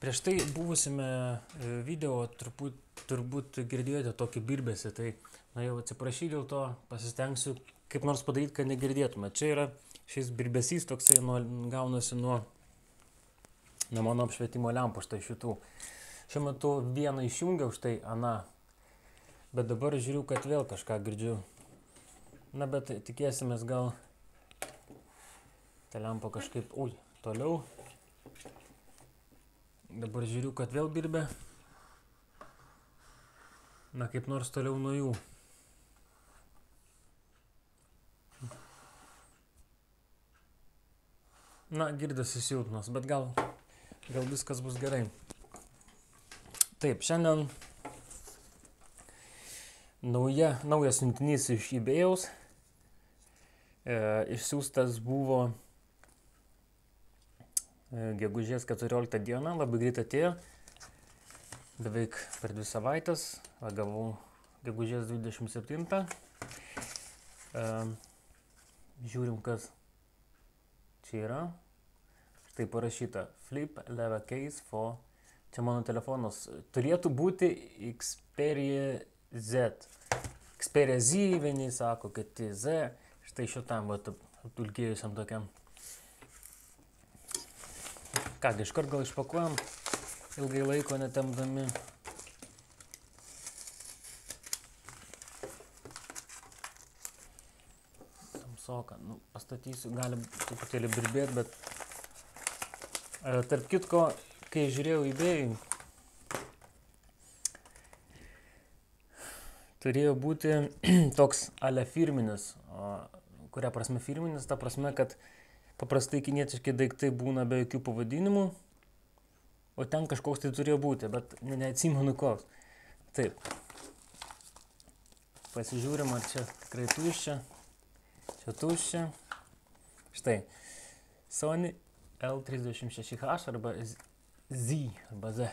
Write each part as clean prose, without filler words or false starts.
Prieš tai buvusime video turbūt girdėjote tokį birbėsi, tai na jau atsiprašy dėl to, pasistengsiu kaip nors padaryti, kad negirdėtume. Čia yra šis birbėsys toksai gaunasi nuo mano apšvietimo lempų štai šitų. Šiuo metu vieną išjungiau štai aną, bet dabar žiūriu, kad vėl kažką girdžiu. Na bet tikėsimės gal ta lempa kažkaip, toliau. Dabar žiūriu, kad vėl birbė. Na, kaip nors toliau nuo jų. Na, girdasi silpnas, bet gal viskas bus gerai. Taip, šiandien naujas siuntinys iš eBay'aus. Išsiųstas buvo gegužės 14 dieną, labai greit atėjo, beveik per 2 savaitės, gavau gegužės 27. Žiūrim, kas čia yra. Štai parašyta Flip leather case for, čia mano telefonas, turėtų būti Xperia Z. Xperia Z, vieni sako, kad Z, štai šitam apdulkėjusiam tokiam. Kągi, iškart gal išpakuojam, ilgai laiko netempdami. Tamsoka, pastatysiu, gali truputėlį birbėti, bet tarp kitko, kai žiūrėjau eBay, turėjo būti toks ale firminis. Kuria prasme firminis? Ta prasme, kad paprastai kinietiški daiktai būna be jokių pavadinimų, o ten kažkoks tai turėjo būti, bet neatsimenu koks. Taip. Pasižiūrim, ar čia tikrai tuščia. Čia tuščia. Štai. Sony L36H arba Z arba Z.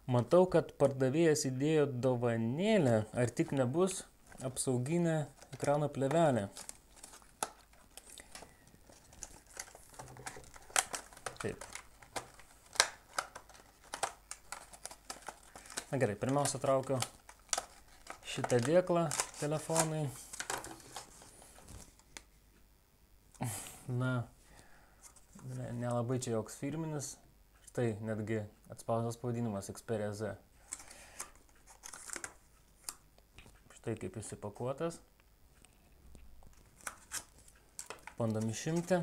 Matau, kad pardavėjas įdėjo dovanėlę, ar tik nebus apsauginė ekrano plėvelė. Taip. Na gerai, pirmiausia traukiu šitą dėklą telefonui. Na, nelabai čia joks firminis. Štai netgi atspaustas pavadinimas Xperia Z. Štai kaip jis įpakuotas. Bandom išimti.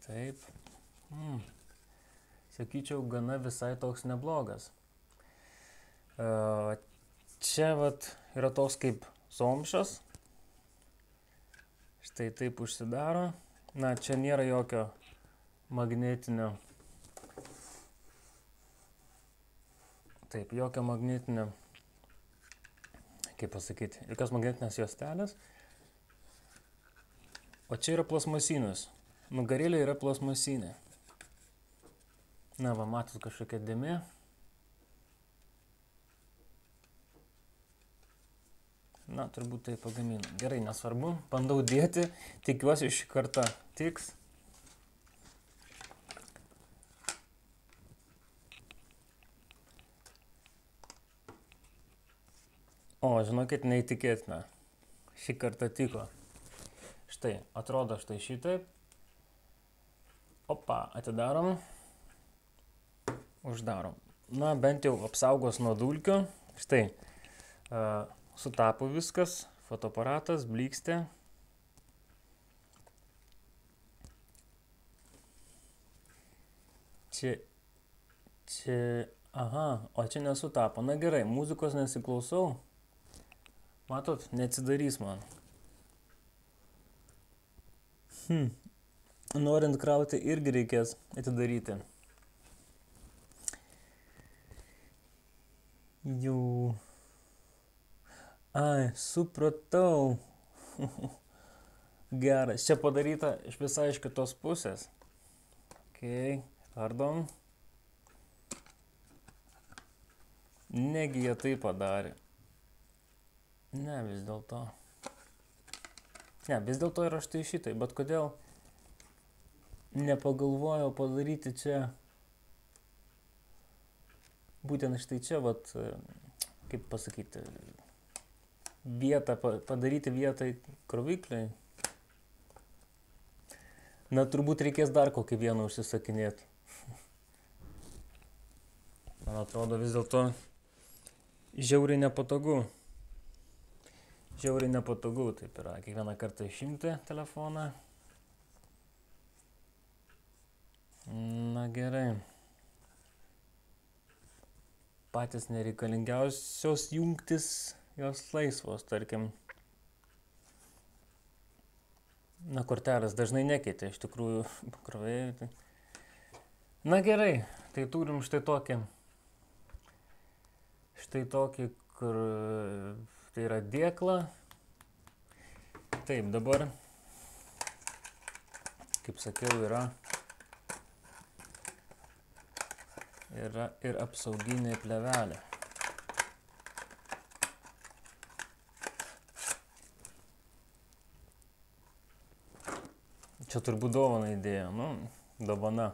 Taip. Sakyčiau, gana visai toks neblogas. Čia yra toks kaip zomšas. Štai taip užsidaro. Na, čia nėra jokio magnetinio. Taip, jokio magnetinio. Kaip pasakyti, jokios magnetinės juostelės. O čia yra plasmasinis. Nugarėlė yra plasmasinė. Na, va, matot kažkokia dėmė. Na, turbūt tai pagamino. Gerai, nesvarbu. Bandau dėti. Tikiuosi šį kartą tiks. O, žinokit, neįtikėtina. Šį kartą tiko. Štai, atrodo štai šitaip. Opa, atidarom. Uždarom. Na, bent jau apsaugos nuo dulkių. Štai, sutapo viskas. Fotoaparatas, blykstė. Aha, o čia nesutapo. Na gerai, muzikos nesiklausau. Matot, neatsidarys man. Norint krauti irgi reikės atidaryti. Jau. Ai, supratau. Geras. Čia padaryta iš visai iš kitos pusės. Ok, pardon. Negi jie tai padarė. Ne, vis dėlto. Ne, vis dėlto yra štai šitai, bet kodėl nepagalvojau padaryti čia, būtent štai čia, vat, kaip pasakyti, vietą, padaryti vietą krovikliai. Na, turbūt reikės dar kokį vieną užsisakinėti. Man atrodo, vis dėlto žiauriai nepatogu. Žiauriai nepatogu, taip yra. Kiekvieną kartą išimti telefoną. Na gerai. Patys nereikalingiausios jungtis, jos laisvos, tarkim. Na, kortelės dažnai nekeitė, iš tikrųjų, pakrovėjai. Tai... Na gerai, tai turim štai tokį. Štai tokį, kur tai yra dėkla. Taip, dabar, kaip sakiau, yra ir apsauginė plėvelė. Čia turbūt dovaną įdėjo, nu, dovana.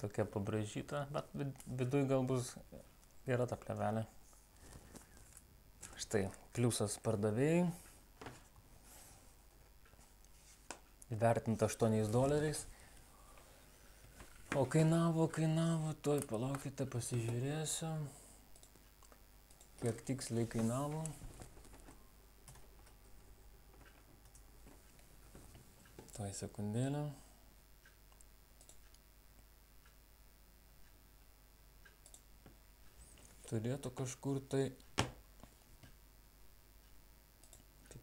Tokia pabraižyta, bet viduj gal bus gera ta plėvelė. Štai, pliusas pardavėjai. Įvertinta $8. O kainavo, tuoj palaukite, pasižiūrėsiu. Kiek tiksliai kainavo. Tuoj sekundėlę. Turėtų kažkur tai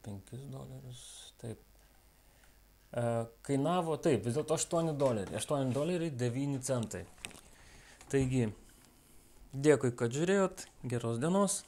$5, taip. Kainavo, taip, vis dėlto $8. $8.09. Taigi, dėkui, kad žiūrėjot, geros dienos.